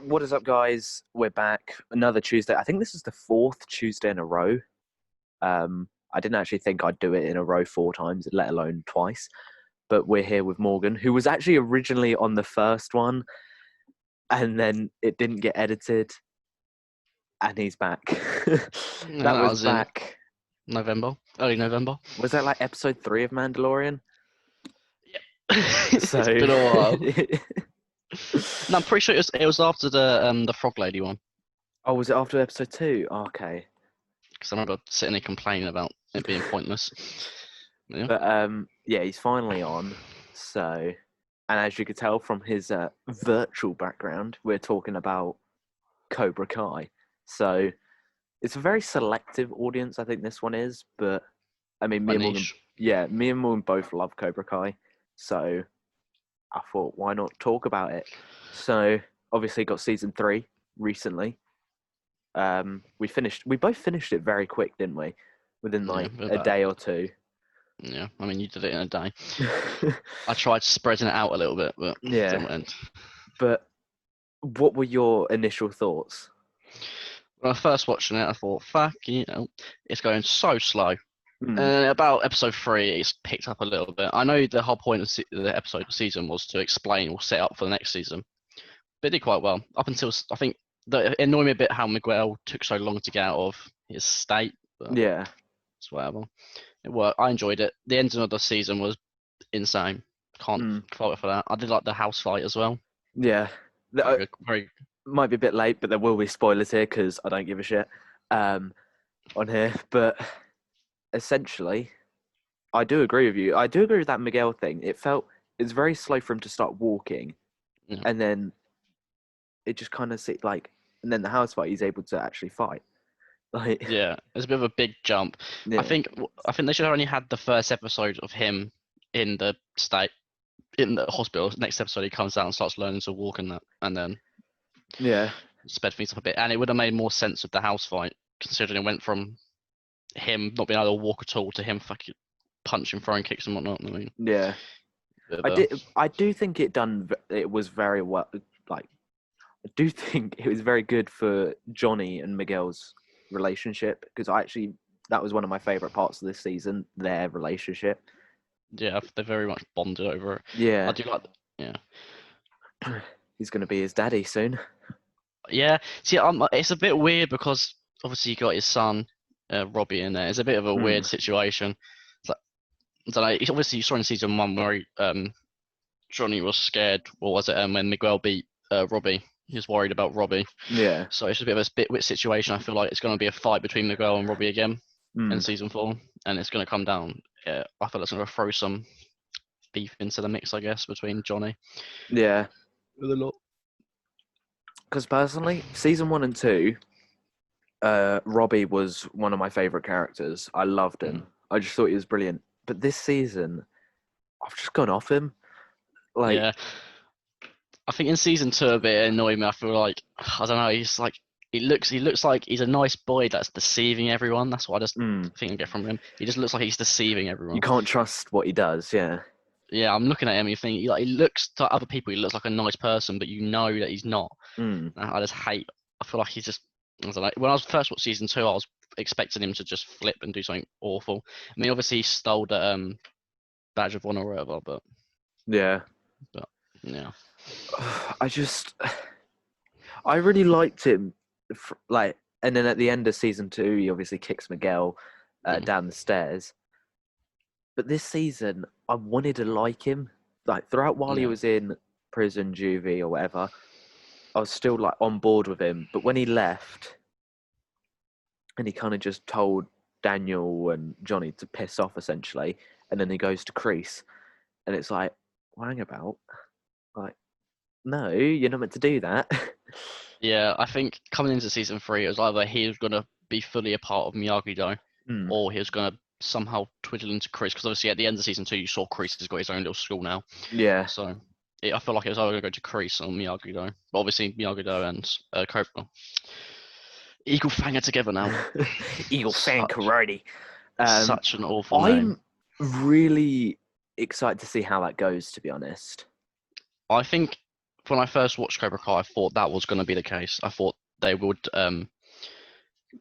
What is up, guys? We're back. Another Tuesday. I think this is the fourth Tuesday in a row. I didn't actually think I'd do it in a row 4 times, let alone twice. But we're here with Morgan, who was actually originally on the first one, and then it didn't get edited, and he's back. That was back. Early November. Was that like episode 3 of Mandalorian? Yep. It's been a while. No, I'm pretty sure it was after the Frog Lady one. Oh, was it after episode 2? Oh, okay. Because I remember sitting there complaining about it being pointless. Yeah. But yeah, he's finally on. So, and as you could tell from his virtual background, we're talking about Cobra Kai. So, it's a very selective audience, I think this one is. But I mean, me and Morgan both love Cobra Kai. So, I thought, why not talk about it? So, obviously, got season 3 recently. We both finished it very quick, didn't we? Within like a day or two. Yeah, I mean, you did it in a day. I tried spreading it out a little bit, but it didn't end. But what were your initial thoughts? When I first watching it, I thought, it's going so slow. And about episode 3, it's picked up a little bit. I know the whole point of the episode season was to explain or set up for the next season. But it did quite well. Up until, I think, it annoyed me a bit how Miguel took so long to get out of his state. But yeah. It's whatever. It worked. I enjoyed it. The ending of the season was insane. Can't fault it for that. I did like the house fight as well. Yeah. Might be a bit late, but there will be spoilers here because I don't give a shit on here. But essentially, I do agree with you. I do agree with that Miguel thing. It's very slow for him to start walking. Yeah. And then it just kind of and then the house fight, he's able to actually fight. Yeah, it's a bit of a big jump. Yeah. I think they should have only had the first episode of him in the hospital. Next episode, he comes out and starts learning to walk and then sped things up a bit. And it would have made more sense with the house fight, considering it went from him not being able to walk at all to him fucking punching, throwing kicks and whatnot. I mean, yeah, I do think it was very well. I do think it was very good for Johnny and Miguel's relationship, because that was one of my favorite parts of this season, their relationship. Yeah, they're very much bonded over it. Yeah, I do like that. Yeah, he's going to be his daddy soon. Yeah, see, it's a bit weird because obviously you got his son Robbie in there. It's a bit of a weird situation. It's like, I don't know. Obviously you saw in season 1 where Johnny was scared. What was it? When Miguel beat Robbie. He was worried about Robbie. Yeah. So it's a bit of a bit-wit situation. I feel like it's going to be a fight between Miguel and Robbie again in season 4. And it's going to come down. I feel it's going to throw some beef into the mix, I guess, between Johnny. Yeah. With a lot. Because personally, season 1 and 2, Robbie was one of my favourite characters. I loved him. I just thought he was brilliant. But this season, I've just gone off him. Yeah. I think in season 2 a bit annoyed me. I feel like, I don't know, he's like, he looks like he's a nice boy that's deceiving everyone. That's what I just think I get from him. He just looks like he's deceiving everyone. You can't trust what he does, yeah. Yeah, I'm looking at him and you think, he looks to other people, he looks like a nice person, but you know that he's not. I feel like he's just, I don't know. When I was first watched season 2, I was expecting him to just flip and do something awful. I mean, obviously he stole the badge of honor or whatever, but... Yeah. But, yeah. I really liked him, and then at the end of season 2, he obviously kicks Miguel down the stairs. But this season, I wanted to like him. Throughout while he was in prison, juvie, or whatever, I was still on board with him. But when he left, and he kind of just told Daniel and Johnny to piss off, essentially, and then he goes to Kreese, and it's like, hang about, no, you're not meant to do that. Yeah, I think coming into season 3, it was either he was going to be fully a part of Miyagi-Do, or he was going to somehow twiddle into Kreese, because obviously at the end of season 2, you saw Kreese has got his own little school now. Yeah. So I feel like it was either going to go to Kreese or Miyagi-Do. But obviously Miyagi-Do and Cobra. Eagle Fang are together now. Eagle Fang Karate. Such an awful name. I'm really excited to see how that goes, to be honest. I think when I first watched Cobra Kai, I thought that was going to be the case. I thought they would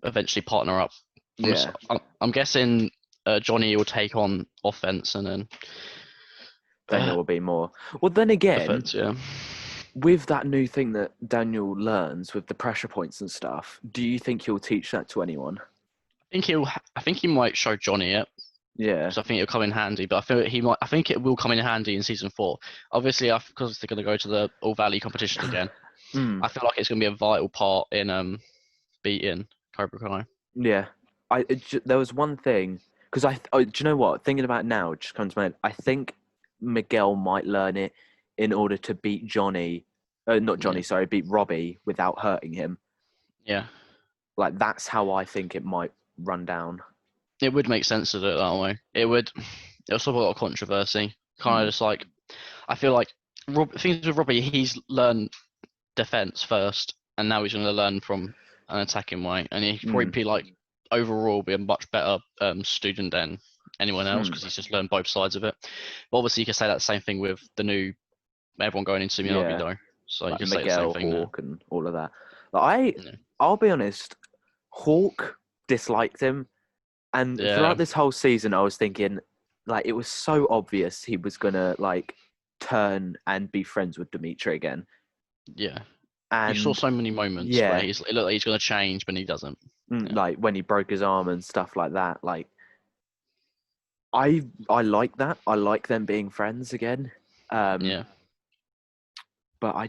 eventually partner up. Yeah. I'm guessing Johnny will take on offense and then Daniel will be more. Well, then again, defense. Yeah. with that new thing that Daniel learns with the pressure points and stuff, do you think he'll teach that to anyone? I think he might show Johnny it. Yeah. So I think it'll come in handy, but I feel he might. I think it will come in handy in season 4. Obviously, because they're going to go to the All Valley competition again. I feel like it's going to be a vital part in beating Cobra Kai. Yeah. There was one thing because do you know what? Thinking about it now, it just comes to mind. I think Miguel might learn it in order to beat Johnny. Not Johnny, sorry, beat Robbie without hurting him. Yeah. Like that's how I think it might run down. It would make sense to do it that way. It'll solve a lot of controversy. Kind of just like, I feel like things with Robbie, he's learned defense first, and now he's going to learn from an attacking way, and he could probably be like overall be a much better student than anyone else because he's just learned both sides of it. But obviously, you can say that same thing with the new everyone going into Miyagi though. So like you can Miguel, say the same thing. Hawk, and all of that. Like, I'll be honest, Hawk disliked him. And throughout this whole season, I was thinking, like, it was so obvious he was going to, like, turn and be friends with Dimitri again. Yeah. And you saw so many moments where he's going to change, but he doesn't. Like, when he broke his arm and stuff like that. Like, I like that. I like them being friends again. But I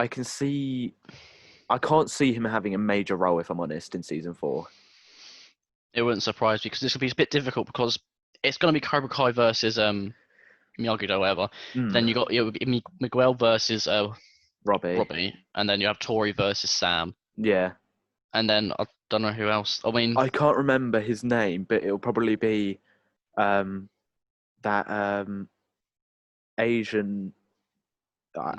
can't see him having a major role, if I'm honest, in season 4. It wouldn't surprise me because this could be a bit difficult because it's going to be Cobra Kai versus Miyagi or whatever. Then you got Miguel versus Robbie, and then you have Tori versus Sam. Yeah. And then I don't know who else. I mean, I can't remember his name, but it'll probably be that Asian. That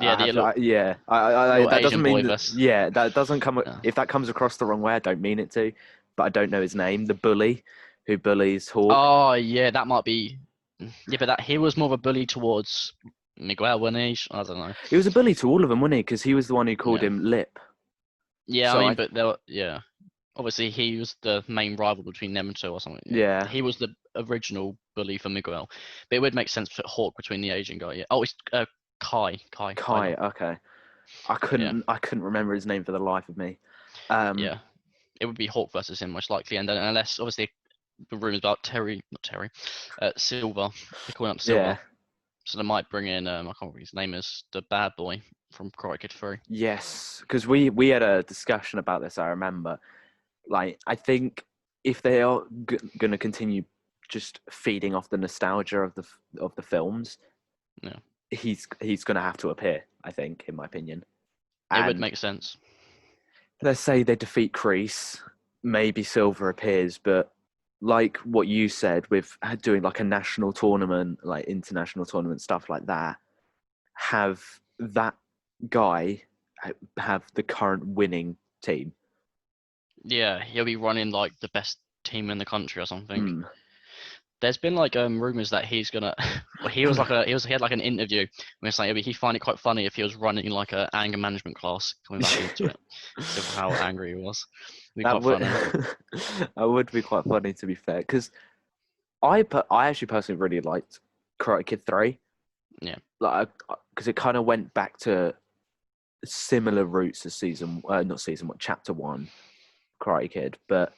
doesn't mean that. That doesn't come. Yeah. If that comes across the wrong way, I don't mean it to. But I don't know his name. The bully who bullies Hawk. Oh yeah, that might be. Yeah, but he was more of a bully towards Miguel, wasn't he? I don't know. He was a bully to all of them, wasn't he? Because he was the one who called him Lip. Yeah, so but there were, obviously he was the main rival between them two or something. Yeah. He was the original bully for Miguel. But it would make sense for Hawk between the Asian guy. Yeah. Oh, it's Kai. Okay. I couldn't remember his name for the life of me. It would be Hawk versus him most likely, and then unless obviously the rumors about Silver. They're calling up Silver. Yeah. So they might bring in I can't remember his name is, the bad boy from Karate Kid 3. Yes, because we had a discussion about this. I remember, like, I think if they are going to continue just feeding off the nostalgia of the films, he's going to have to appear. I think, in my opinion, it would make sense. Let's say they defeat Kreese, maybe Silver appears, but like what you said with doing like a national tournament, like international tournament, stuff like that, have that guy have the current winning team. Yeah, he'll be running like the best team in the country or something. There's been like rumors that he's gonna. Well, he had like an interview where it's like he'd find it quite funny if he was running like an anger management class coming back into it. So how angry he was. That would be quite funny, to be fair, because I actually personally really liked Karate Kid 3. Yeah, like because it kind of went back to similar roots as chapter 1 Karate Kid, but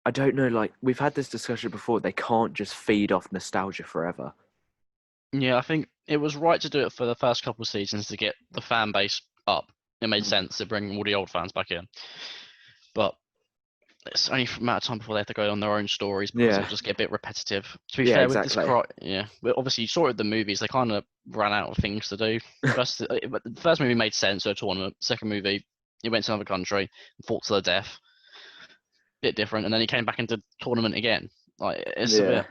I don't know, like, we've had this discussion before, they can't just feed off nostalgia forever. Yeah, I think it was right to do it for the first couple of seasons to get the fan base up. It made sense to bring all the old fans back in. But it's only a matter of time before they have to go on their own stories because it'll just get a bit repetitive. To be fair, exactly. With this well, obviously you saw it with the movies, they kind of ran out of things to do. But the first movie made sense, so a tournament. Second movie, he went to another country and fought to the death. Bit different, and then he came back into tournament again. Like it's a bit.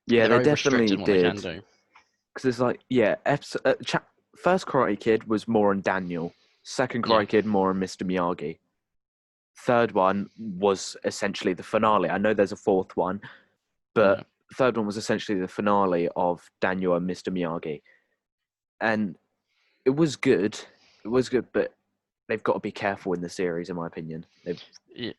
Yeah, they definitely did. Because it's like, first Karate Kid was more on Daniel. Second Karate Kid more on Mr. Miyagi. Third one was essentially the finale. I know there's a fourth one, but third one was essentially the finale of Daniel and Mr. Miyagi. And It was good. It was good, but they've got to be careful in the series, in my opinion. Yeah.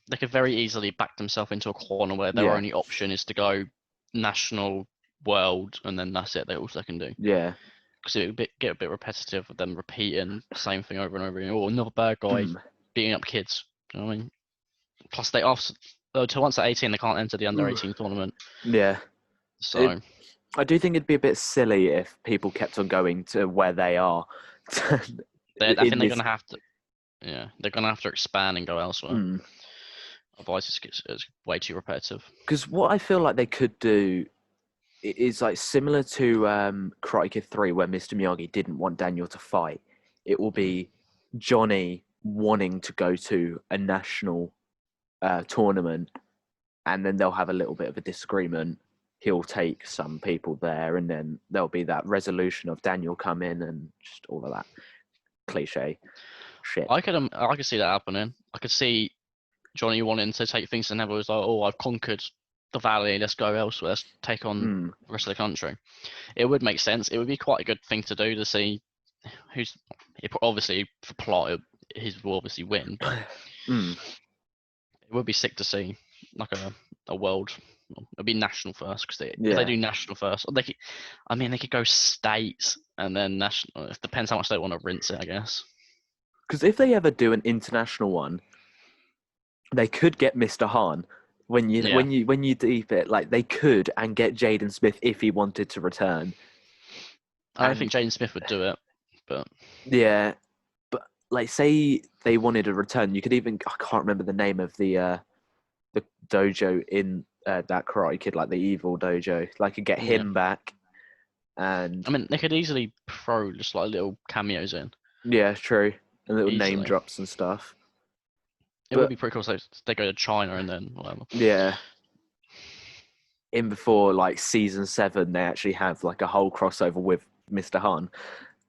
They could very easily back themselves into a corner where their only option is to go national, world, and then that's it. That's all they can do. Yeah. Because it would get a bit repetitive with them repeating the same thing over and over again. Oh, another bad guy beating up kids. You know what I mean? Plus, to once at 18, they can't enter the under 18 tournament. Yeah. So I do think it'd be a bit silly if people kept on going to where they are. I think they're gonna have to. Yeah, they're gonna have to expand and go elsewhere. Otherwise, it's way too repetitive. Because what I feel like they could do is like similar to Karate Kid 3, where Mr. Miyagi didn't want Daniel to fight. It will be Johnny wanting to go to a national tournament, and then they'll have a little bit of a disagreement. He'll take some people there, and then there'll be that resolution of Daniel come in and just all of that cliche shit. I could see that happening. I could see Johnny wanting to take things to Neville. Was like, oh, I've conquered the valley. Let's go elsewhere. Let's take on the rest of the country. It would make sense. It would be quite a good thing to do to see who's. Obviously, for plot, he will obviously win. But it would be sick to see like a world. It'd be national first because if they do national first, they could go states and then national. It depends how much they want to rinse it, I guess. Because if they ever do an international one, they could get Mr. Hahn when you deep it. Like they could and get Jaden Smith if he wanted to return. I don't think Jaden Smith would do it, but yeah, but like say they wanted a return, you could even I can't remember the name of the dojo in that Karate Kid, like the evil dojo. Like could get him back, and I mean they could easily throw just like little cameos in. Yeah, true. And little name drops and stuff. It would be pretty cool. So they go to China and then whatever. Yeah. In before like season 7, they actually have like a whole crossover with Mr. Han,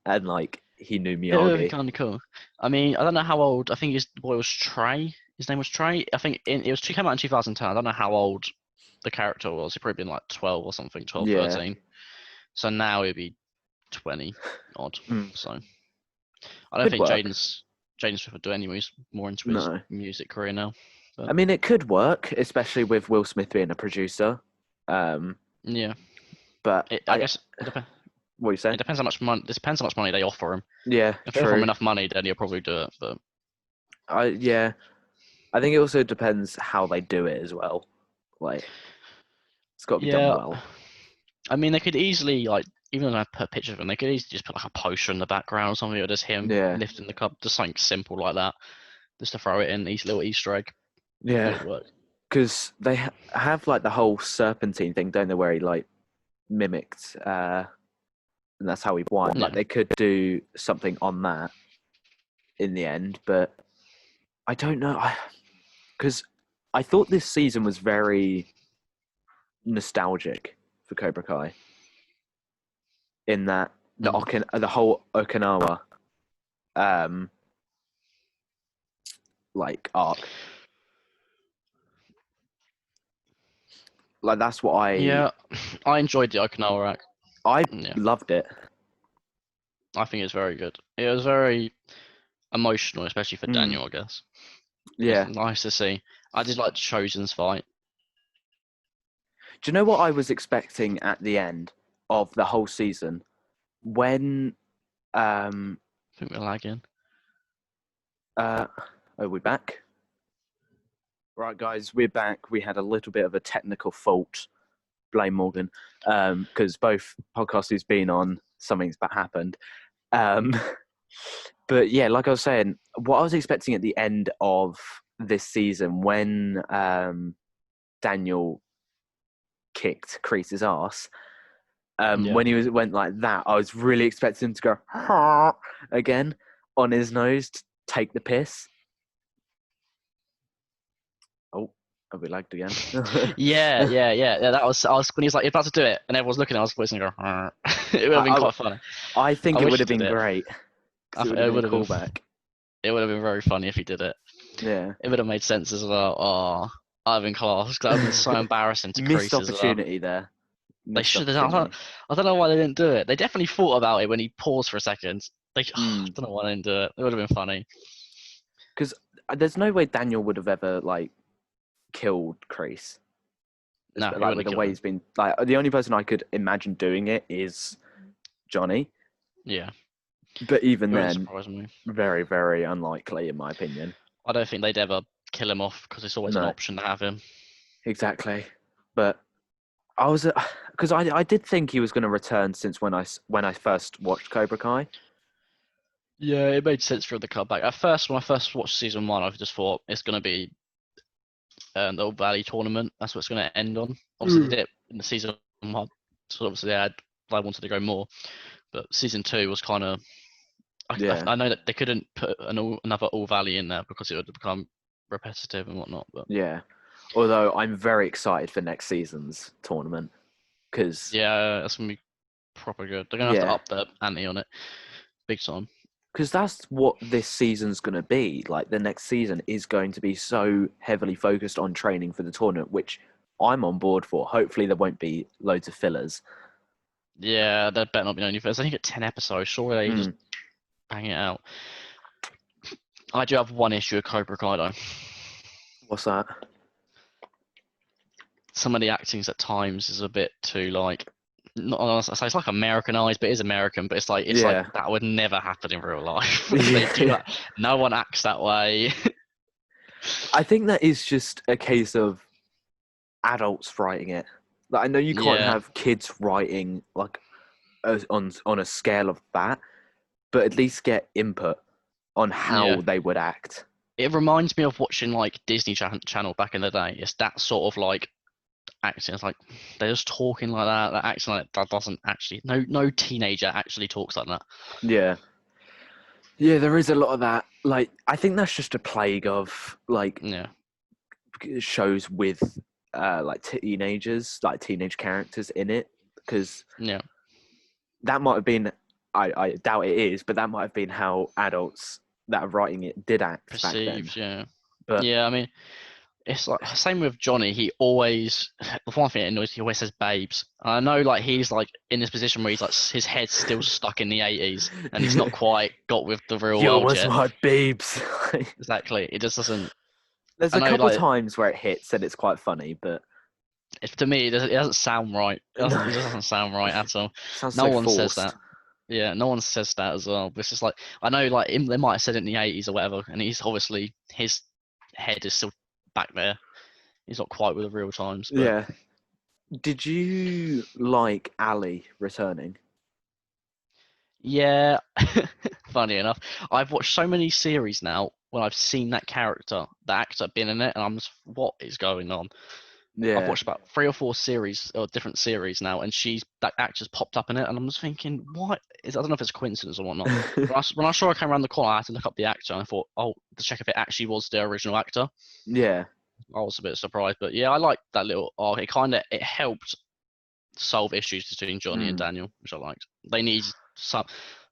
and like he knew Miyagi. It would be kind of cool. I mean, I don't know how old. I think his boy was Trey. His name was Trey. I think it came out in 2010. I don't know how old the character was. He'd probably been like 12 or something, 12, 13. So now he'd be 20 odd. So I don't think Jaden Smith would do any more into his music career now. But. I mean, it could work, especially with Will Smith being a producer. Yeah. But I guess it depends. What are you saying? It depends how much money. It depends how much money they offer him. Yeah, if they offer him enough money, then he'll probably do it. But I think it also depends how they do it as well. Like it's got to be done well. I mean, they could easily even though I put pictures of him, they could easily just put like a poster in the background or something, or just him lifting the cup, just something simple like that, just to throw it in, these little Easter egg. Yeah, because they have like the whole serpentine thing, don't they, where he like mimicked, and that's how he won. Yeah. Like they could do something on that in the end, but I don't know, because I thought this season was very nostalgic for Cobra Kai. In that the whole Okinawa like arc, like that's what I enjoyed the Okinawa arc. I loved it. I think it's very good. It was very emotional, especially for Daniel, I guess. Yeah, it's nice to see. I did like Chosen's fight. Do you know what I was expecting at the end of the whole season? When I think we're lagging. Are we back? Right, guys, we're back. We had a little bit of a technical fault. Blame Morgan, because both podcasts he's been on, something's happened. But yeah, like I was saying, what I was expecting at the end of this season, when Daniel kicked Kreese's ass. When he went like that, I was really expecting him to go again on his nose to take the piss. Oh, have we lagged again? Yeah. That was when he was like about to do it, and everyone's looking. I was supposed to go. It would have been quite funny. I think it would have been great. It would have been callback. It would have been very funny if he did it. Yeah, it would have made sense as well. Oh, I've been class. That would have been so embarrassing to Kreese. Missed opportunity there. They should have. I don't know why they didn't do it. They definitely thought about it when he paused for a second. I don't know why they didn't do it. It would have been funny. Because there's no way Daniel would have ever like killed Kreese. No, like with the way he's been. Like the only person I could imagine doing it is Johnny. Yeah. But even then, very, very unlikely in my opinion. I don't think they'd ever kill him off because it's always an option to have him. Exactly. But I was because I did think he was going to return since when I first watched Cobra Kai. Yeah, it made sense for the comeback. At first, when I first watched season 1, I just thought it's going to be the Old Valley tournament. That's what it's going to end on. Obviously, they did it in the season 1, so obviously I wanted to go more. But season 2 was kind of. I know that they couldn't put another All Valley in there because it would become repetitive and whatnot. But yeah, although I'm very excited for next season's tournament because that's gonna be proper good. They're gonna have to up the ante on it, big time. Because that's what this season's going to be. Like, the next season is going to be so heavily focused on training for the tournament, which I'm on board for. Hopefully there won't be loads of fillers. Yeah, there better not be any fillers. I think at 10 episodes, surely they just bang it out. I do have one issue with Cobra Kai, though. What's that? Some of the actings at times is a bit too, like... it's like Americanized, but it is American. But it's like that would never happen in real life. They do that. No one acts that way. I think that is just a case of adults writing it. Like, I know you can't have kids writing like on a scale of that, but at least get input on how they would act. It reminds me of watching like Disney Channel back in the day. It's that sort of like acting. It's like they're just talking like that. That acting like that doesn't actually. No teenager actually talks like that. Yeah, there is a lot of that. Like, I think that's just a plague of like shows with like teenagers, like teenage characters in it, because that might have been. I doubt it is, but that might have been how adults that are writing it did act perceived. Back then. But I mean. It's like same with Johnny. He always, the one thing that annoys, he always says babes. And I know like he's like in this position where he's like his head's still stuck in the 80s and he's not quite got with the real world yet. My babes. Exactly. It just doesn't. There's a couple of times where it hits and it's quite funny, but to me it doesn't sound right. It just doesn't sound right at all. No one says that. Yeah, no one says that as well. But it's just like I know like they might have said it in the 80s or whatever, and he's obviously his head is still back there. He's not quite with the real times. But... Yeah. Did you like Ali returning? Yeah. Funny enough, I've watched so many series now when I've seen that character, the actor been in it, and I'm just, what is going on? Yeah. I've watched about 3 or 4 series or different series now, and that actor's popped up in it, and I'm just thinking, what is? I don't know if it's a coincidence or whatnot. when I saw her came around the corner, I had to look up the actor, and I thought, to check if it actually was the original actor. Yeah. I was a bit surprised, but yeah, I liked that little arc. It helped solve issues between Johnny and Daniel, which I liked. They need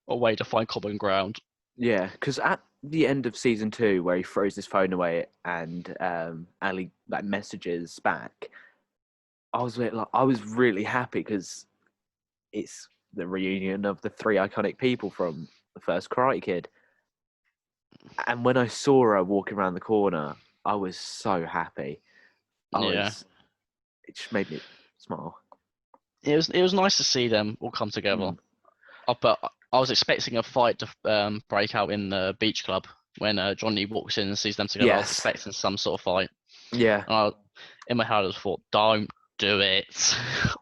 a way to find common ground. Yeah, because at the end of season 2, where he throws his phone away and Ali like messages back, I was really happy because it's the reunion of the 3 iconic people from the first Karate Kid. And when I saw her walking around the corner, I was so happy. It just made me smile. It was nice to see them all come together. But I was expecting a fight to break out in the beach club when Johnny walks in and sees them together. Yes. I was expecting some sort of fight. Yeah. And in my head, I just thought, don't do it.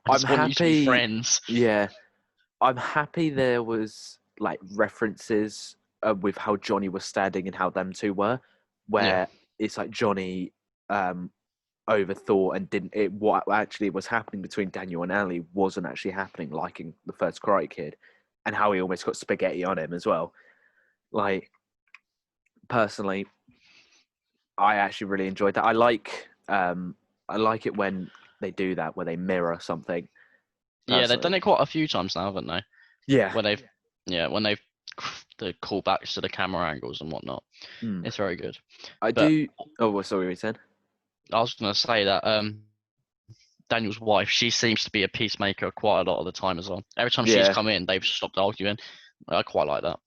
I'm happy. Want you to be friends. Yeah. I'm happy there was like references with how Johnny was standing and how them two were, where it's like Johnny overthought and what actually was happening between Daniel and Ali wasn't actually happening like in the first Karate Kid, and how he almost got spaghetti on him as well. Like, personally, I actually really enjoyed that. I like it when they do that, where they mirror something. Personally. Yeah, they've done it quite a few times now, haven't they? Yeah. When they've the callbacks to the camera angles and whatnot. It's very good. Oh, sorry, what you said? I was going to say that Daniel's wife, she seems to be a peacemaker quite a lot of the time as well. Every time she's Yeah. come in, they've stopped arguing. I quite like that.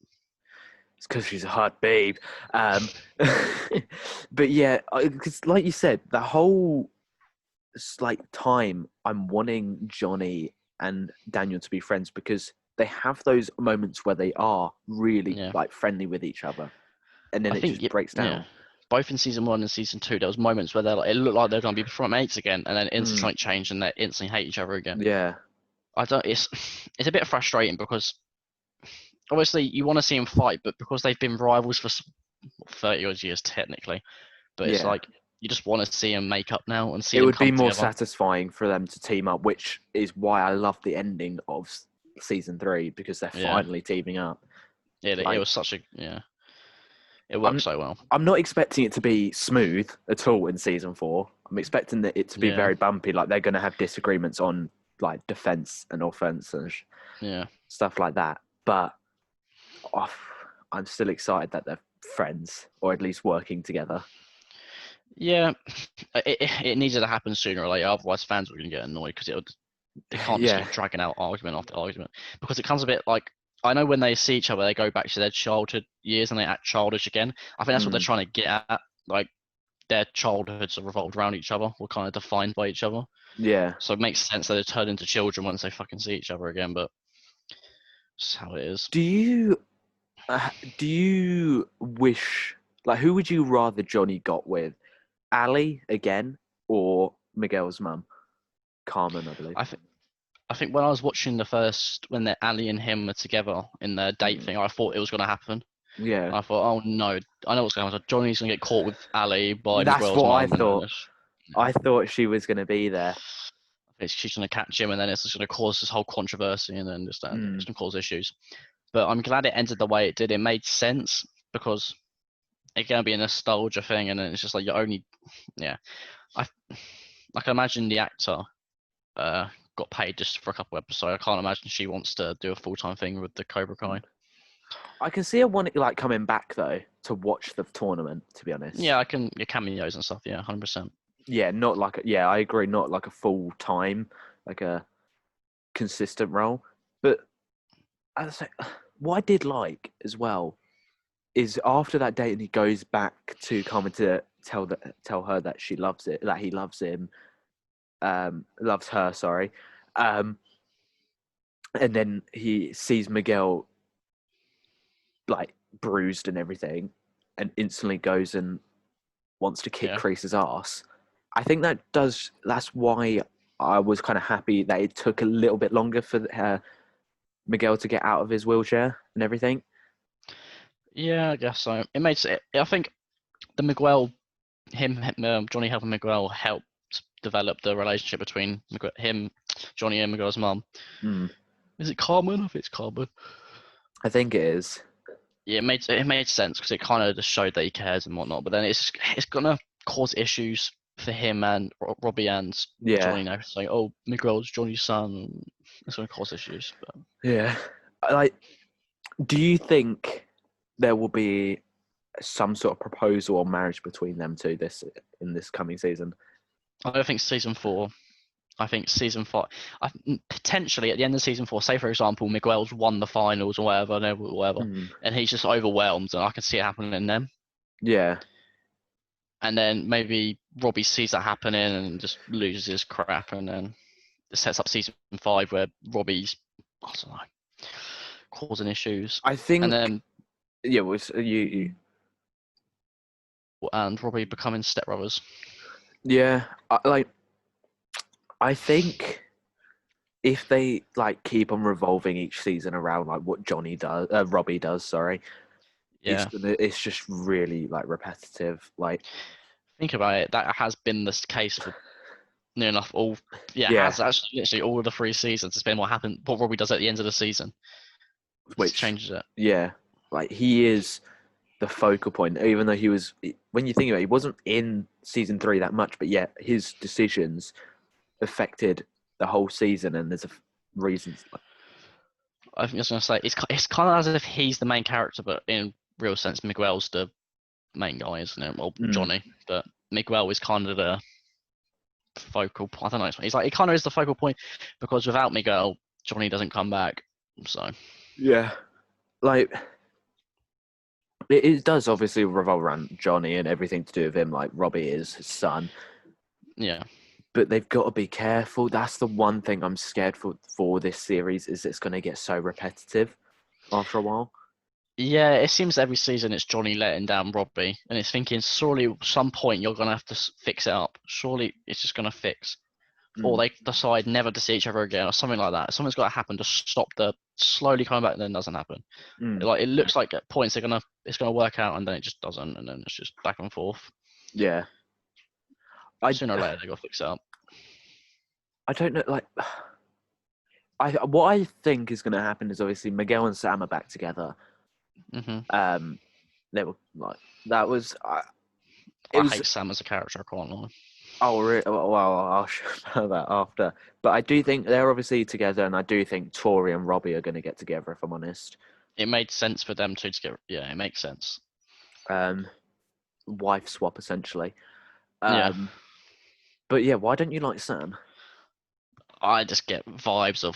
It's because she's a hot babe. But yeah, because like you said, the whole like time I'm wanting Johnny and Daniel to be friends because they have those moments where they are really like friendly with each other, and then it just breaks down. Yeah. Both in season 1 and season 2, there was moments where it looked like they're going to be front mates again, and then instantly something changed and they instantly hate each other again. Yeah, it's a bit frustrating because obviously you want to see them fight, but because they've been rivals for 30 odd years technically, but it's like you just want to see them make up now and see them come together. It would be more satisfying for them to team up, which is why I love the ending of season 3 because they're finally teaming up. Yeah, it was such a It works so well. I'm not expecting it to be smooth at all in season 4. I'm expecting it to be very bumpy. Like they're going to have disagreements on like defense and offense and stuff like that. But I'm still excited that they're friends or at least working together. Yeah, it needed to happen sooner or later. Otherwise, fans were going to get annoyed because they can't just keep dragging out argument after argument. Because it comes a bit like, I know when they see each other, they go back to their childhood years and they act childish again. I think that's what they're trying to get at. Like, their childhoods are revolved around each other, or kind of defined by each other. Yeah. So it makes sense that they turn into children once they fucking see each other again, but that's how it is. Do you wish, like, who would you rather Johnny got with? Ali again or Miguel's mum? Carmen, I believe. I think when I was watching when Ali and him were together in their date thing, I thought it was going to happen. Yeah. I thought, oh no, I know what's going to happen. Johnny's going to get caught with Ali by That's Miguel's what mum. I thought. I thought she was going to be there. She's going to catch him, and then it's just going to cause this whole controversy, and then it's going to cause issues. But I'm glad it ended the way it did. It made sense because it's going to be a nostalgia thing, and then it's just like I can imagine the actor got paid just for a couple episodes. I can't imagine she wants to do a full-time thing with the Cobra Kai. I can see her wanting like coming back though to watch the tournament. To be honest, yeah, I can cameos and stuff. Yeah, 100%. Yeah, not like I agree. Not like a full time, like a consistent role. But as I say, what I did like as well is after that date, and he goes back to Carmen to tell her that she loves it, that he loves him, loves her. Sorry, and then he sees Miguel like bruised and everything, and instantly goes and wants to kick Kreese's ass. I think that's why I was kind of happy that it took a little bit longer for Miguel to get out of his wheelchair and everything. Yeah, I guess so. It makes it. I think the Miguel, Johnny helping Miguel helped develop the relationship between him, Johnny, and Miguel's mum. Is it Carmen? I think it's Carmen. I think it is. Yeah, it made sense because it kind of just showed that he cares and whatnot. But then it's gonna cause issues for him and Robbie and Johnny now. It's like, oh, Miguel's Johnny's son. It's gonna cause issues. But... Yeah, like, do you think there will be some sort of proposal or marriage between them two in this coming season? I don't think season 4. I think season 5. Potentially at the end of season 4, say for example, Miguel's won the finals or whatever, and he's just overwhelmed, and I can see it happening in them. Yeah. And then maybe Robbie sees that happening and just loses his crap, and then it sets up season 5 where Robbie's, I don't know, causing issues. I think. And then you and Robbie becoming stepbrothers. Yeah, I think if they like keep on revolving each season around like what Robbie does, sorry. Yeah. It's just really like repetitive. Like, think about it, that has been the case for near enough all. Yeah, it has actually literally all of the 3 seasons. It's been what Robbie does at the end of the season, which changes it. Yeah, like he is the focal point, even though he was. When you think about it, he wasn't in season 3 that much, but yet his decisions affected the whole season, and there's reasons. I think I was going to say it's kind of as if he's the main character, but in real sense, Miguel's the main guy, isn't it? Or Johnny, but Miguel is kind of the focal point. I don't know. He's like, it kind of is the focal point because without Miguel, Johnny doesn't come back. So yeah, like it does obviously revolve around Johnny and everything to do with him. Like Robbie is his son. Yeah. But they've got to be careful. That's the one thing I'm scared for this series is it's going to get so repetitive after a while. Yeah, it seems every season it's Johnny letting down Robbie, and it's thinking surely at some point you're gonna have to fix it up. Surely it's just gonna fix, or they decide never to see each other again, or something like that. Something's got to happen to stop the slowly coming back, and then it doesn't happen. Like it looks like at points it's gonna work out, and then it just doesn't, and then it's just back and forth. Yeah. Sooner or later they gotta fix it up. I don't know. Like, what I think is going to happen is obviously Miguel and Sam are back together. Mm-hmm. They were like that was. I hate Sam as a character. I can't lie. Oh, really? Well, I'll show about that after. But I do think they're obviously together, and I do think Tori and Robbie are going to get together. If I'm honest, it made sense for them to get. Yeah, it makes sense. Wife swap essentially. Yeah. But yeah, why don't you like Sam? I just get vibes of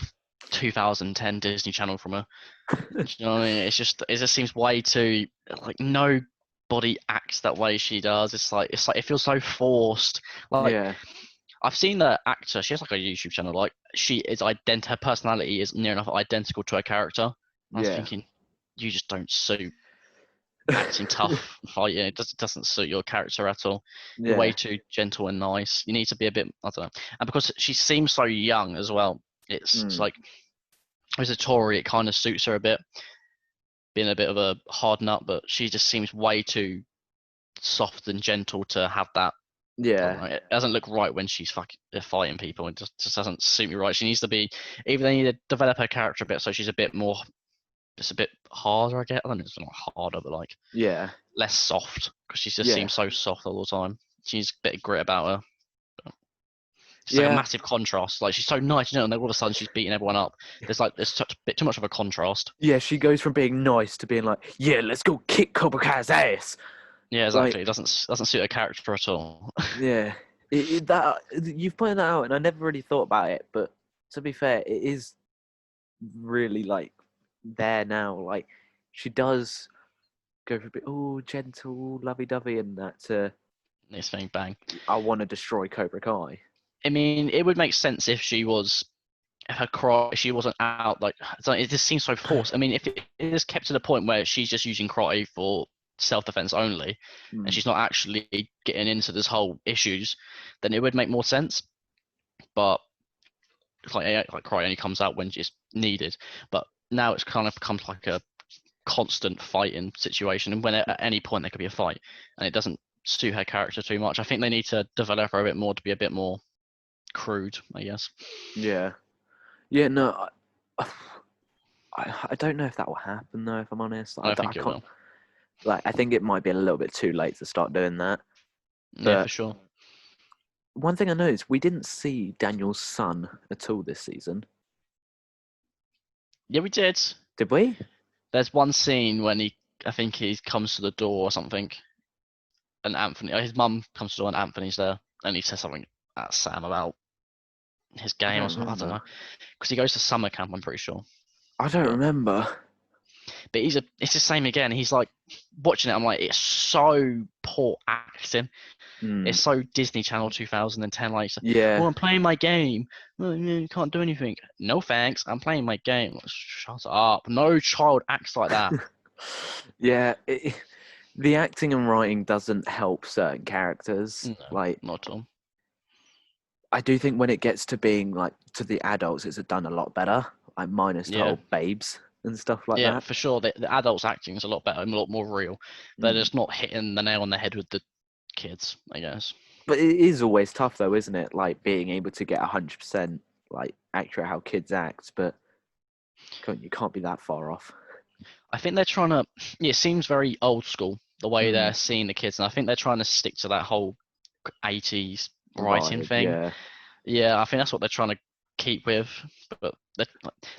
2010 Disney Channel from her. Do you know what I mean? It just seems way too like nobody acts that way she does. It's like it feels so forced. Like Yeah. I've seen the actor. She has like a YouTube channel. Like her personality is near enough identical to her character. I was thinking, you just don't suit acting tough, fighting. It doesn't suit your character at all. You're way too gentle and nice. You need to be a bit, I don't know. And because she seems so young as well, it's like, as a Tory, it kind of suits her a bit, being a bit of a hard nut, but she just seems way too soft and gentle to have that. Yeah. It doesn't look right when she's fighting people. It just doesn't suit me right. She needs to be, either they need to develop her character a bit so she's a bit more, just a bit harder, I guess. I don't know, it's not harder, but like less soft, because she just seems so soft all the time. She's a bit of grit about her. It's like a massive contrast. Like she's so nice, and then all of a sudden she's beating everyone up. There's such a bit too much of a contrast. Yeah, she goes from being nice to being like, yeah, let's go kick Cobra Kai's ass. Yeah, exactly. Like, it doesn't suit her character at all. Yeah, that you've pointed that out, and I never really thought about it. But to be fair, it is really like there now. Like she does go for a bit, gentle, lovey-dovey, and that. This thing, bang. I want to destroy Cobra Kai. I mean, it would make sense if she wasn't out like. It just seems so forced. I mean, if it is kept to the point where she's just using karate for self-defense only, and she's not actually getting into this whole issues, then it would make more sense. But like karate only comes out when it's needed. But now it's kind of becomes like a constant fighting situation, and when at any point there could be a fight, and it doesn't suit her character too much. I think they need to develop her a bit more to be a bit more crude, I guess. Yeah, no, I don't know if that will happen though. If I'm honest, I think it will. Like, I think it might be a little bit too late to start doing that. Yeah, for sure. One thing I noticed, we didn't see Daniel's son at all this season. Yeah, we did. Did we? There's one scene when I think he comes to the door or something, and his mum comes to the door and Anthony's there, and he says something at Sam about his game or something. I don't know. Because he goes to summer camp, I'm pretty sure. I don't remember. But it's the same again. He's like watching it. I'm like, it's so poor acting. It's so Disney Channel 2010. Like, I'm playing my game. Well, you can't do anything. No thanks. I'm playing my game. Shut up. No child acts like that. The acting and writing doesn't help certain characters. No, like, not at all. I do think when it gets to being like to the adults, it's done a lot better. Like minus the whole babes and stuff like that. Yeah, for sure. The adults acting is a lot better and a lot more real. They're just not hitting the nail on the head with the kids, I guess. But it is always tough though, isn't it? Like being able to get 100% like accurate how kids act, but you can't be that far off. I think they're trying to. It seems very old school the way they're seeing the kids, and I think they're trying to stick to that whole 80s writing thing. Yeah, I think that's what they're trying to keep with. But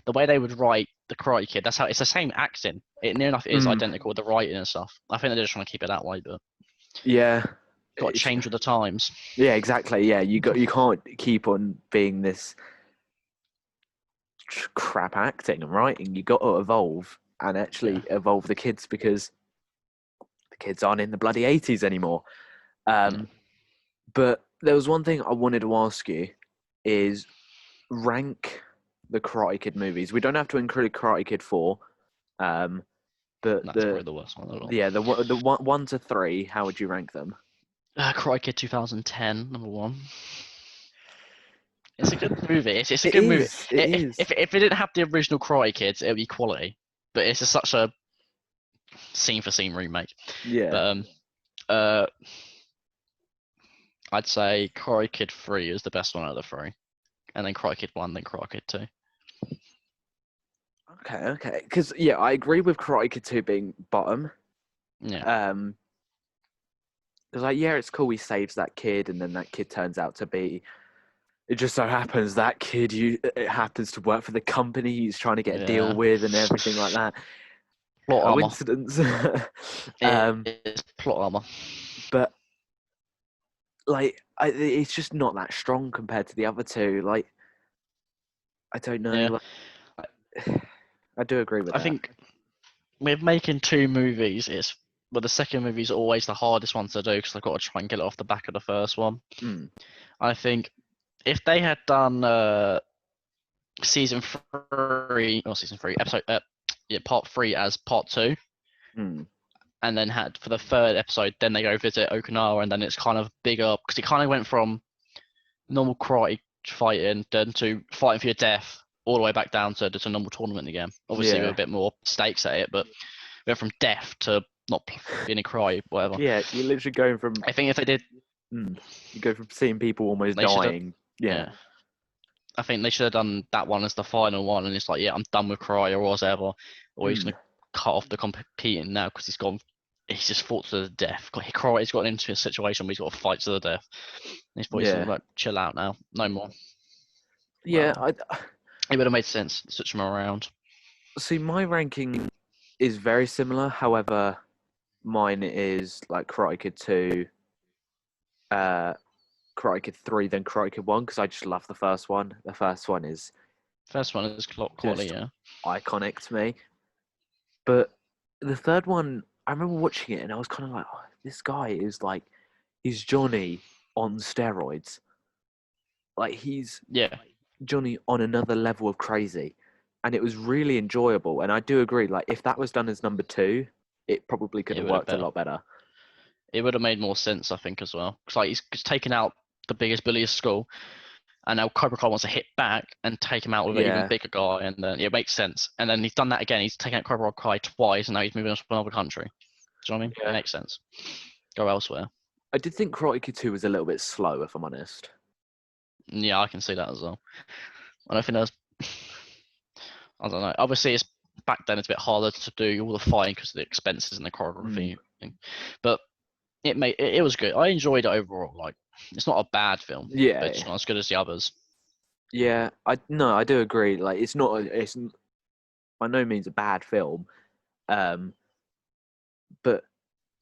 the way they would write the Karate Kid, that's how it's the same acting. It near enough is identical with the writing and stuff. I think they're just trying to keep it that way, but yeah, got to change with the times. Yeah, exactly. Yeah, you can't keep on being this crap acting and writing. You got to evolve and actually evolve the kids, because the kids aren't in the bloody 80s anymore. But there was one thing I wanted to ask you is rank the Karate Kid movies. We don't have to include Karate Kid 4. But That's probably the worst one of all. Yeah, the 1 to 3, how would you rank them? Karate Kid 2010, number 1. It's a good movie. It's a good movie. It is. If it didn't have the original Karate Kids, it would be quality. But it's just such a scene for scene remake. Yeah. But I'd say Karate Kid 3 is the best one out of the 3, and then Karate Kid 1, then Karate Kid 2. Okay. Because I agree with Karate Kid 2 being bottom. Yeah. Because it's cool he saves that kid, and then that kid turns out to be. It just so happens that kid it happens to work for the company he's trying to get a deal with, and everything like that. Plot armor. Coincidence. It's plot armor. But it's just not that strong compared to the other two. Like, I don't know. Yeah. I do agree with that. I think with making 2 movies, the second movie is always the hardest one to do, because they've got to try and get it off the back of the first one. I think if they had done season 3, episode part 3 as part 2, and then had for the 3rd episode, then they go visit Okinawa, and then it's kind of bigger, because it kind of went from normal karate fighting then to fighting for your death, all the way back down to just a normal tournament again. Obviously with a bit more stakes at it, but went from death to not being a karate, whatever. Yeah, you're literally going from. I think if they did, you go from seeing people almost dying. Yeah. I think they should have done that one as the final one, and it's like, I'm done with karate or whatever, or he's gonna cut off the competing now because he's just fought to the death. Karate's got into a situation where he's got to fight to the death. And he's like, chill out now, no more. Yeah, it would have made sense to switch him around. See, my ranking is very similar. However, mine is like Karate Kid 2, Karate Kid 3, then Karate Kid 1, because I just love the first one. The first one is quality, iconic to me. But the third one, I remember watching it and I was kind of like, this guy is like, he's Johnny on steroids. Like, he's Johnny on another level of crazy. And it was really enjoyable. And I do agree, like, if that was done as number 2, it probably could have worked a lot better. It would have made more sense, I think, as well. Because he's taken out the biggest bully of school, and now Cobra Kai wants to hit back and take him out with an even bigger guy, and then it makes sense. And then he's done that again. He's taken out Cobra Kai twice, and now he's moving on to another country. Do you know what I mean? Yeah. It makes sense. Go elsewhere. I did think Karate Kid 2 was a little bit slow, if I'm honest. Yeah, I can see that as well. I don't think there's. I don't know. Obviously, it's back then. It's a bit harder to do all the fighting because of the expenses and the choreography thing. But it was good. I enjoyed it overall. Like, it's not a bad film. Yeah, but it's not as good as the others. Yeah, I do agree. Like, it's by no means a bad film, but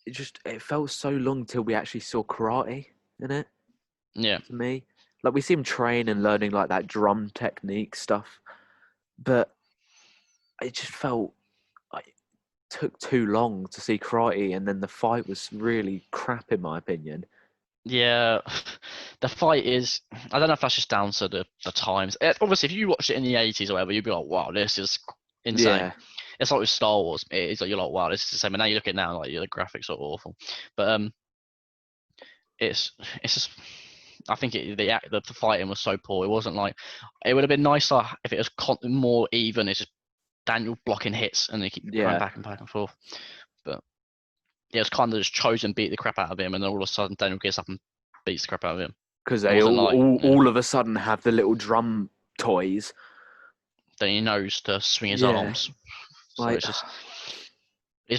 it felt so long till we actually saw karate in it. Yeah, to me, like, we see him train and learning like that drum technique stuff, but it just felt like it took too long to see karate, and then the fight was really crap in my opinion. Yeah, the fight is. I don't know if that's just down to the times. Obviously, if you watched it in the 80s or whatever, you'd be like, "Wow, this is insane." Yeah. It's like with Star Wars. It's like you're like, "Wow, this is the same." And now you look at it now, like the graphics are awful. But it's just. I think the fighting was so poor. It wasn't like. It would have been nicer if it was more even. It's just Daniel blocking hits and they keep going back and forth. But it's kind of just chosen beat the crap out of him, and then all of a sudden Daniel gets up and beats the crap out of him. Because they all of a sudden have the little drum toys. Then he knows to swing his arms. So it's just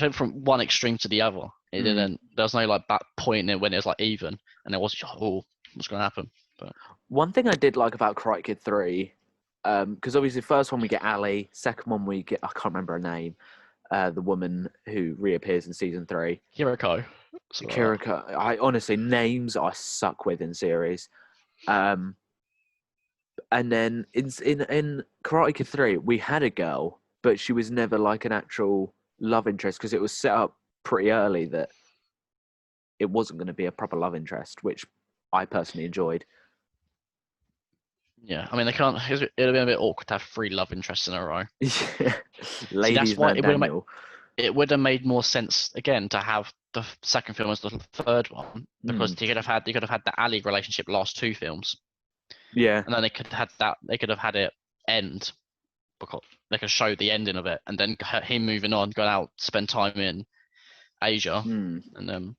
went from one extreme to the other. It didn't. There was no like back point in when it was like even, and there was what's going to happen? But one thing I did like about Karate Kid 3, because obviously the first one we get Ali, second one we get, I can't remember her name, the woman who reappears in season 3. Hiroko. So, Kiriko. I honestly, names I suck with in series. And then in Karate Kid 3, we had a girl, but she was never like an actual love interest because it was set up pretty early that it wasn't going to be a proper love interest, which I personally enjoyed. yeah, I mean, they can't. It'd have been a bit awkward to have 3 love interests in a row. Ladies why man Daniel. It would have made more sense again to have the second film as the third one, because you could have had the Ali relationship last 2 films, Yeah. and then they could have had it end, because they could show the ending of it, and then him moving on, going out, spend time in Asia, and then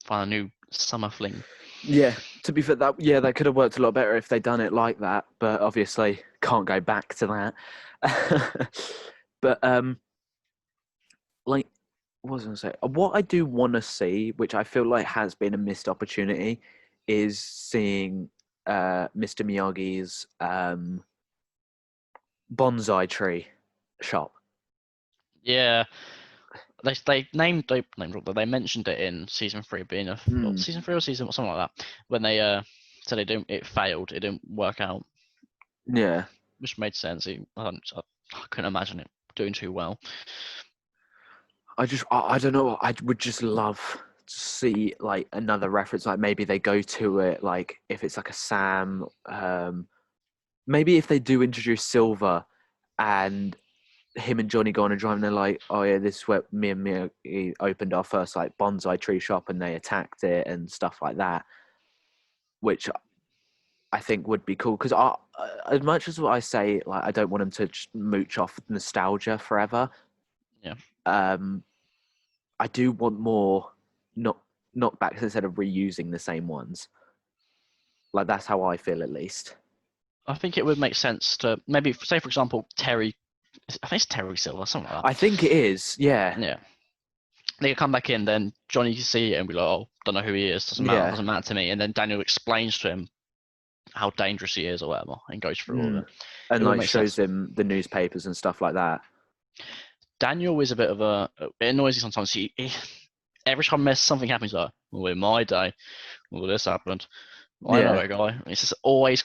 find a new summer fling. Yeah, to be fair, that could have worked a lot better if they'd done it like that, but obviously can't go back to that. But like, what was I going to say? What I do want to see, which I feel like has been a missed opportunity, is seeing Mr. Miyagi's bonsai tree shop. Yeah, they mentioned it in season 3 being season 3 or season something like that, when they said it failed, it didn't work out. Yeah, which made sense. I couldn't imagine it doing too well. I don't know. I would just love to see like another reference. Like maybe they go to it. Like if it's like a Sam. Maybe if they do introduce Silver, and him and Johnny go on a drive, and they're like, "Oh yeah, this is where me and Mia opened our first like bonsai tree shop, and they attacked it and stuff like that," which I think would be cool. Because as much as what I say, like I don't want them to just mooch off nostalgia forever. Yeah. I do want more knockbacks instead of reusing the same ones. Like that's how I feel, at least. I think it would make sense to maybe say, for example, Terry. I think it's Terry Silver, something like that. I think it is. Yeah. Yeah. They could come back in, then Johnny can see it and be like, "Oh, don't know who he is. Doesn't matter. Yeah. Doesn't matter to me." And then Daniel explains to him how dangerous he is or whatever, and goes through all of it. And It would like make shows sense. him the newspapers and stuff like that. Daniel is a bit of it annoys me sometimes. He every time something happens, like, "Well, in my day, well, this happened." I know a guy. He's always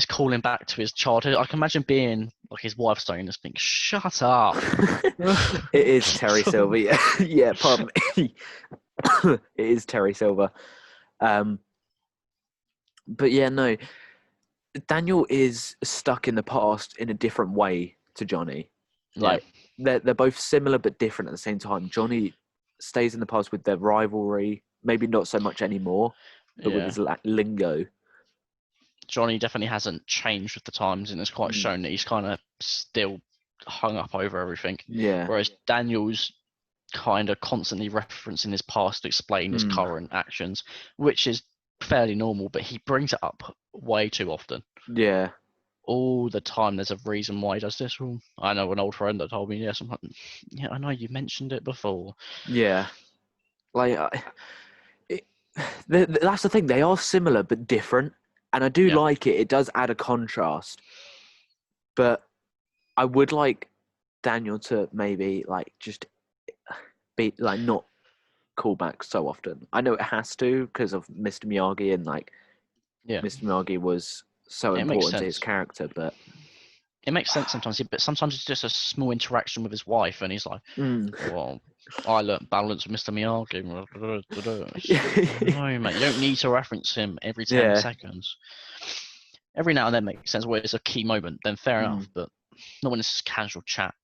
calling back to his childhood. I can imagine being like his wife saying this thing. Shut up. It is Terry Silver. Yeah, yeah. Pardon me. It is Terry Silver. But yeah, no. Daniel is stuck in the past in a different way to Johnny. Like they're both similar but different at the same time. Johnny stays in the past with their rivalry, maybe not so much anymore, but with his lingo. Johnny definitely hasn't changed with the times, and it's quite shown that he's kind of still hung up over everything. Yeah. Whereas Daniel's kind of constantly referencing his past to explain his current actions, which is fairly normal, but he brings it up way too often. Yeah. All the time there's a reason why he does this. Well, I know an old friend that told me, yes. I'm like, yeah, I know you mentioned it before. Yeah. Like, that's the thing. They are similar but different. And I do like it. It does add a contrast. But I would like Daniel to maybe like just be like not call back so often. I know it has to because of Mr. Miyagi and like Mr. Miyagi was so important to his character, but it makes sense sometimes. But sometimes it's just a small interaction with his wife, and he's like, "Well, I learnt balance with Mr. Miyagi." No, mate, you don't need to reference him every 10 seconds. Every now and then makes sense where it's a key moment, then fair enough, but not when it's just casual chat.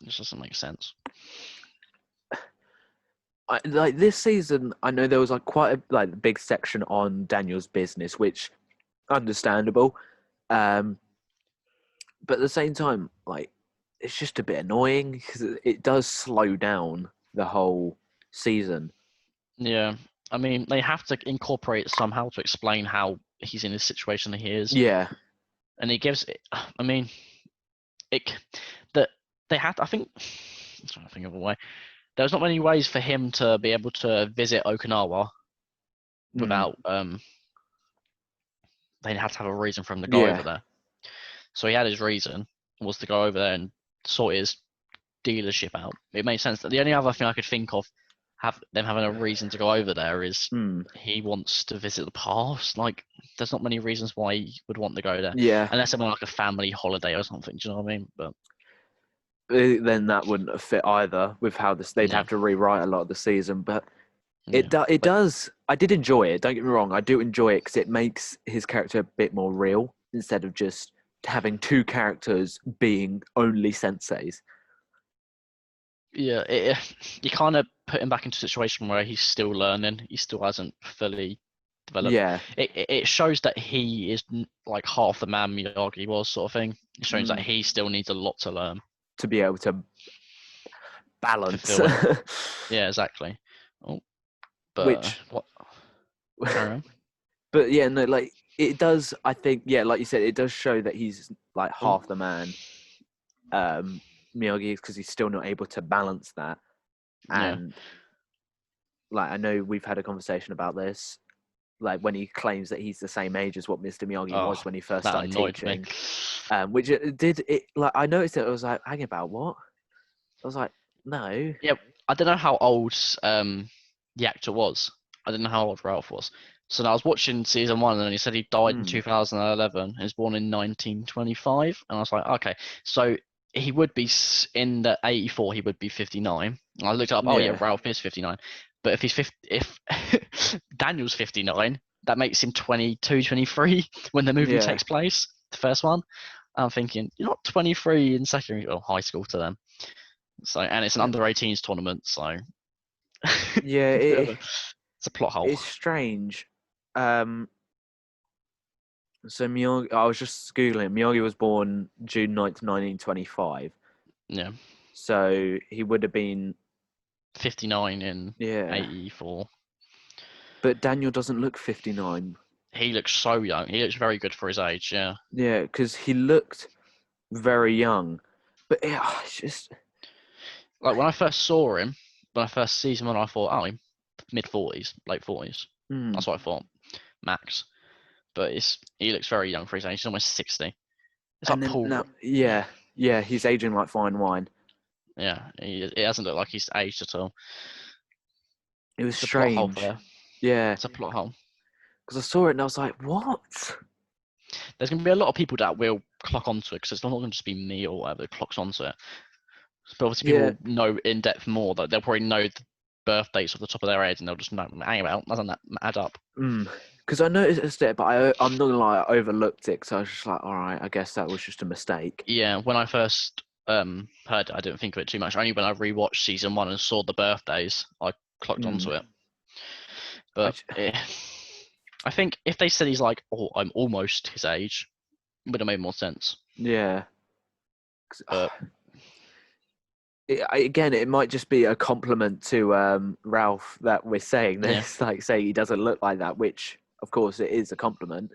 It just doesn't make sense. Like this season, I know there was like quite a big section on Daniel's business, which understandable. But at the same time, like it's just a bit annoying because it does slow down the whole season. Yeah, I mean they have to incorporate it somehow to explain how he's in this situation that he is. Yeah, and he gives. I mean, that they had. I think. I'm trying to think of a way. There's not many ways for him to be able to visit Okinawa without. They had to have a reason for him to go over there. So he had his reason was to go over there and sort his dealership out. It made sense. The only other thing I could think of having a reason to go over there is Mm. he wants to visit the past. Like, there's not many reasons why he would want to go there, Yeah. unless something like a family holiday or something. Do you know what I mean? But Then that wouldn't have fit either with how they'd Yeah. have to rewrite a lot of the season. But yeah, it does. I did enjoy it. Don't get me wrong. I do enjoy it because it makes his character a bit more real instead of just having two characters being only senseis. yeah. You kind of put him back into a situation where he's still learning. He still hasn't fully developed. Yeah. It shows that he is like half the man Miyagi was, sort of thing. It shows that he still needs a lot to learn To be able to balance. fulfill it. Yeah, exactly. Oh, but Which what? Carry on. But yeah, no, like it does. I think, yeah, like you said, it does show that he's like Oh. half the man. Miyagi is because he's still not able to balance that, Yeah. and like I know we've had a conversation about this, like when he claims that he's the same age as what Mr. Miyagi was when he first that started annoyed teaching. me. Which it did. It like I noticed it. I was like, hang about what? I was like, no. Yeah, I don't know how old the actor was. I didn't know how old Ralph was. So now I was watching season 1, and he said he died in 2011 and was born in 1925. And I was like, okay, so he would be in the 84. He would be 59. And I looked up. Oh yeah, Ralph is 59. But if he's if Daniel's 59, that makes him 22, 23 when the movie takes place. The first one. I'm thinking, you're not 23 in secondary or high school to them. So, and it's an under 18s tournament, so Yeah, it's a plot hole. It's strange. So Miyagi, I was just googling. Miyagi was born June 9th, 1925. Yeah. So he would have been 59 in 84. But Daniel doesn't look 59. He looks so young. He looks very good for his age. Yeah. Yeah, because he looked very young. But it's just like when I first saw him, when I first season one, I thought, oh, mid 40s, late 40s. That's what I thought, max. But he looks very young for his age. He's almost 60. It's like Paul. No, yeah, he's aging like fine wine. Yeah, it hasn't looked like he's aged at all. It was strange. Plot hole there. Yeah, it's a plot hole. Because I saw it and I was like, what? There's going to be a lot of people that will clock onto it because it's not going to just be me or whatever that clocks onto it. But obviously people know in depth more that they'll probably know the birth dates off the top of their head and they'll just know, hang about, doesn't that add up? Because I noticed it, but I'm not going to lie, I overlooked it because I was just like, all right, I guess that was just a mistake. Yeah, when I first heard it, I didn't think of it too much. Only when I rewatched season 1 and saw the birthdays, I clocked onto it. But I think if they said he's like, oh, I'm almost his age, it would have made more sense. Yeah. Again, it might just be a compliment to Ralph that we're saying this, like saying he doesn't look like that, which of course it is a compliment.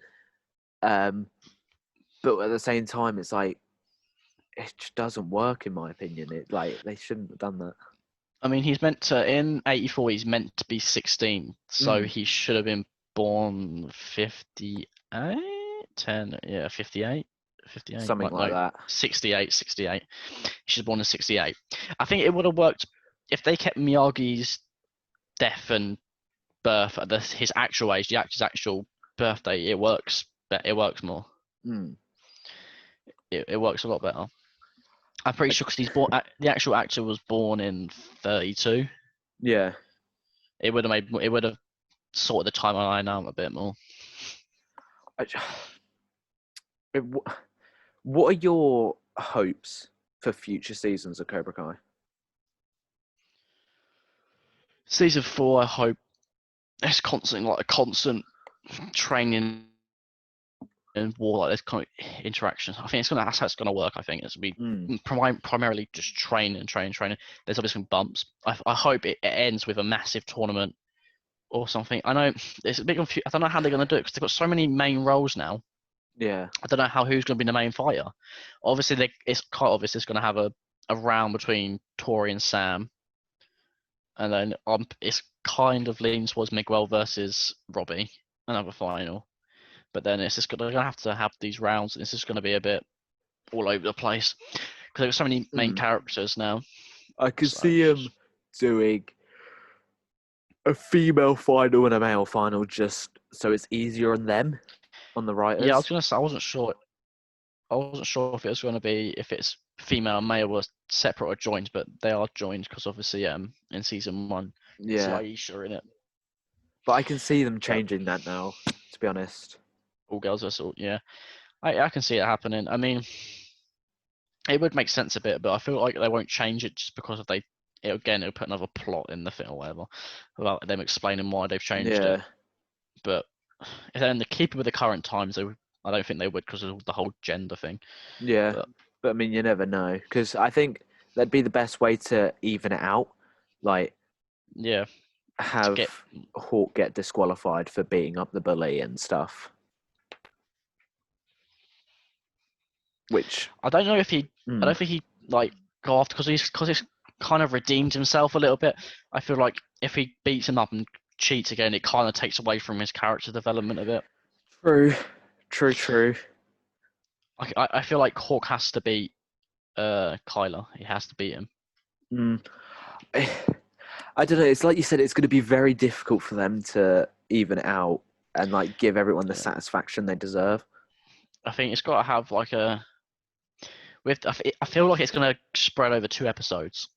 But at the same time, it's like it just doesn't work in my opinion. It like they shouldn't have done that. I mean, he's meant to in '84. He's meant to be 16, so he should have been born 58. 58. Something like that. 68. He should have born in 68. I think it would have worked if they kept Miyagi's death and birth at his actual age, the actor's actual birthday. It works. It works more. It works a lot better. I'm pretty sure because he's born. The actual actor was born in 32. Yeah. It would have sorted the timeline out a bit more. What are your hopes for future seasons of Cobra Kai? Season 4, I hope there's constantly like a constant training and war, like this kind of interaction. I think that's how it's gonna work. I think it's gonna be primarily just training. There's obviously bumps. I hope it ends with a massive tournament or something. I know it's a bit confused. I don't know how they're gonna do it because they've got so many main roles now. Yeah. I don't know who's gonna be the main fighter. Obviously, it's quite obvious it's gonna have a round between Tori and Sam, and then it's kind of leans towards Miguel versus Robbie, another final. But then it's just going to have these rounds, and it's just going to be a bit all over the place because there's so many main characters now. I could see him doing a female final and a male final just so it's easier on them, on the writers. Yeah, I was gonna say I wasn't sure if it was gonna be if it's female and male were separate or joined, but they are joined because obviously in season 1 it's Yeah, Aisha in it. but I can see them But changing that now. To be honest. all girls are sort yeah. I can see it happening. I mean, it would make sense a bit, but I feel like they won't change it just because if it'll put another plot in the film or whatever about them explaining why they've changed it. But if they're in the keeping with the current times, I don't think they would because of the whole gender thing. Yeah, but I mean, you never know because I think that'd be the best way to even it out. Like, yeah, have Hawk get disqualified for beating up the bully and stuff. Which I don't know if he. I don't think he like go after because he's kind of redeemed himself a little bit. I feel like if he beats him up and cheats again, it kind of takes away from his character development a bit. True. I feel like Hawk has to beat Kyler. He has to beat him. I don't know. It's like you said. It's going to be very difficult for them to even out and like give everyone the satisfaction they deserve. I think it's got to have like a. I feel like it's going to spread over 2 episodes.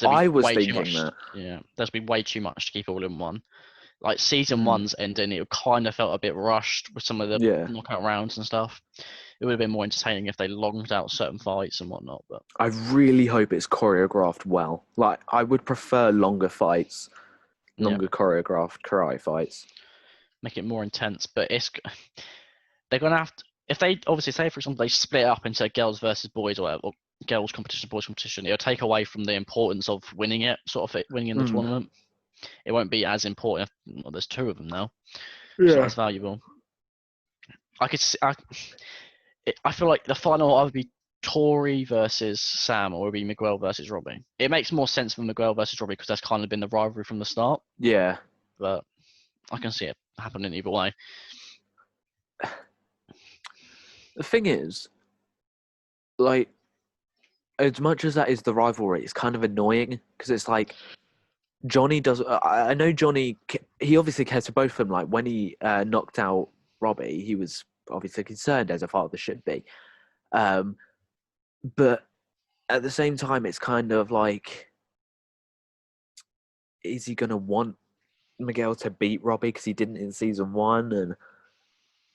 I was thinking that. Yeah, there's been way too much to keep all in one. Like season 1's ending, it kind of felt a bit rushed with some of the knockout rounds and stuff. It would have been more entertaining if they longed out certain fights and whatnot. But I really hope it's choreographed well. Like I would prefer longer fights, choreographed karate fights. Make it more intense, but they're gonna have to. If they obviously say, for example, they split up into girls versus boys or whatever, or girls competition, boys competition, it'll take away from the importance of winning it, winning in the tournament. It won't be as important. There's 2 of them now. It's not as valuable. I feel like the final will either be Tori versus Sam or it'll be Miguel versus Robbie. It makes more sense for Miguel versus Robbie because that's kind of been the rivalry from the start. Yeah. But I can see it happening either way. The thing is, like, as much as that is the rivalry, it's kind of annoying because it's like Johnny does. I know Johnny. He obviously cares for both of them. Like when he knocked out Robbie, he was obviously concerned, as a father should be. But at the same time, it's kind of like, is he going to want Miguel to beat Robbie because he didn't in season 1? And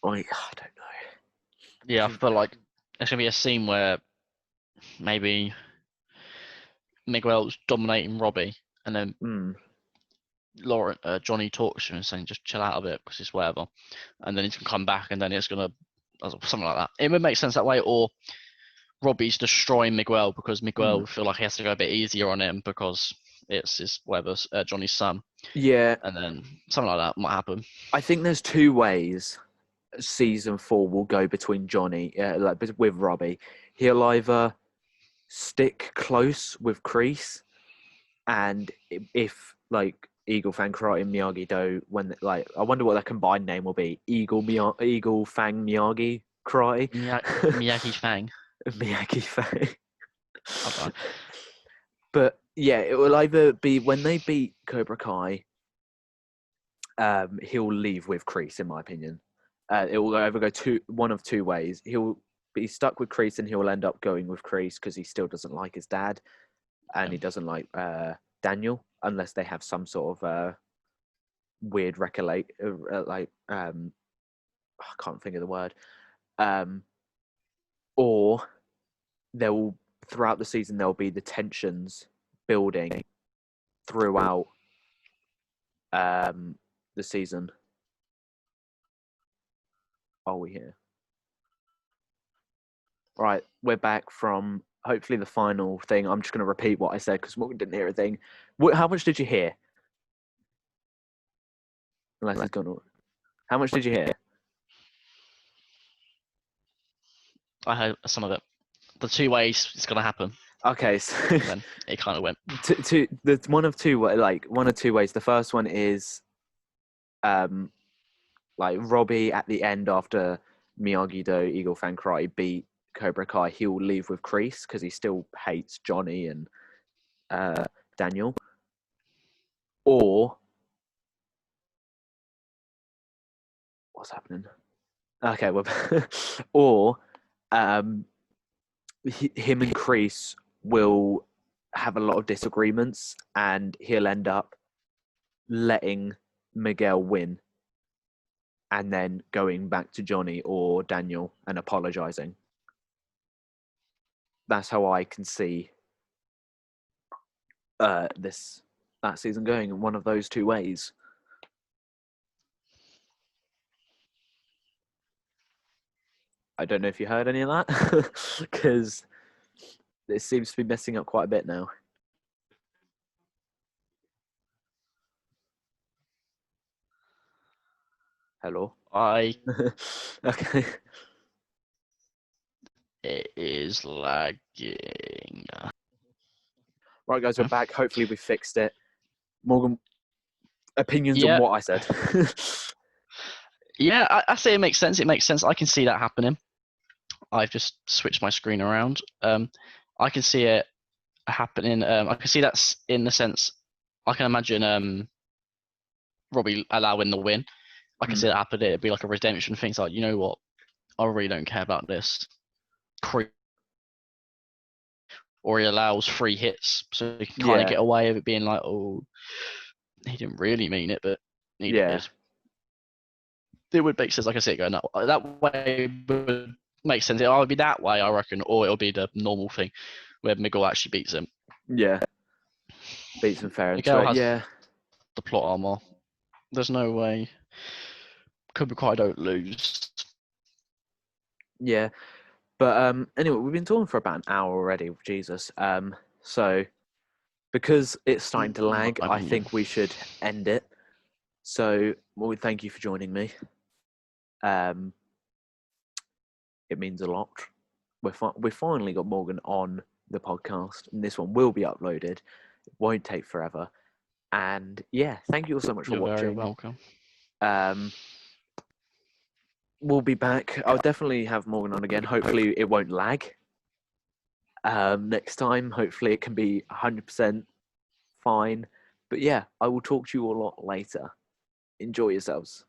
like, I don't know. Yeah, I feel like there's gonna be a scene where maybe Miguel's dominating Robbie, and then Johnny talks to him and saying, "Just chill out a bit because it's whatever," and then he's gonna come back, and then it's gonna something like that. It would make sense that way, or Robbie's destroying Miguel because Miguel feel like he has to go a bit easier on him because it's his Johnny's son. Yeah, and then something like that might happen. I think there's 2 ways season 4 will go between Johnny, like with Robbie. He'll either stick close with Kreese, and if like Eagle Fang Karate and Miyagi Do, when like I wonder what their combined name will be: Eagle Fang Miyagi Karate. Miyagi Fang. Miyagi Fang. Okay. But yeah, it will either be when they beat Cobra Kai. He'll leave with Kreese, in my opinion. It will either go one of 2 ways. He'll be stuck with Kreese and he'll end up going with Kreese because he still doesn't like his dad and he doesn't like Daniel unless they have some sort of weird I can't think of the word. Or throughout the season there'll be the tensions building throughout the season. Are we here? Right, we're back from hopefully the final thing. I'm just going to repeat what I said because Morgan didn't hear a thing. How much did you hear? Unless it's gone. How much did you hear? I heard some of it. The 2 ways it's going to happen. Okay, so then it kind of went. One of two ways. The first one is, like Robbie at the end after Miyagi Do Eagle Fang Karate beat Cobra Kai, he'll leave with Kreese because he still hates Johnny and Daniel. Or what's happening? Okay, well, or him and Kreese will have a lot of disagreements, and he'll end up letting Miguel win, and then going back to Johnny or Daniel and apologizing. That's how I can see that season going in one of those two ways. I don't know if you heard any of that, because it seems to be messing up quite a bit now. Hello? Okay. It is lagging. Right, guys, we're back. Hopefully we fixed it. Morgan, opinions on what I said? Yeah, I say it makes sense. It makes sense. I can see that happening. I've just switched my screen around. I can see it happening. I can see that's in the sense. I can imagine Robbie allowing the win. I can see that happening. It'd be like a redemption thing. It's like, you know what? I really don't care about this. Or he allows 3 hits, so he can kind of get away with it being like, oh, he didn't really mean it, but he did. It would make sense. Like I said, going that way would make sense. It'll either be that way, I reckon, or it'll be the normal thing where Miguel actually beats him. Yeah, beats him fair and Miguel straight. has the plot armor. There's no way Cobra Kai don't lose. Yeah, but anyway, we've been talking for about an hour already. Jesus. So because it's starting to lag, I think we should end it. So, well, thank you for joining me. It means a lot. We finally got Morgan on the podcast, and this one will be uploaded. It won't take forever. And yeah, thank you all so much for watching. You're very welcome. We'll be back. I'll definitely have Morgan on again. Hopefully it won't lag. Next time, hopefully it can be 100% fine. But yeah, I will talk to you a lot later. Enjoy yourselves.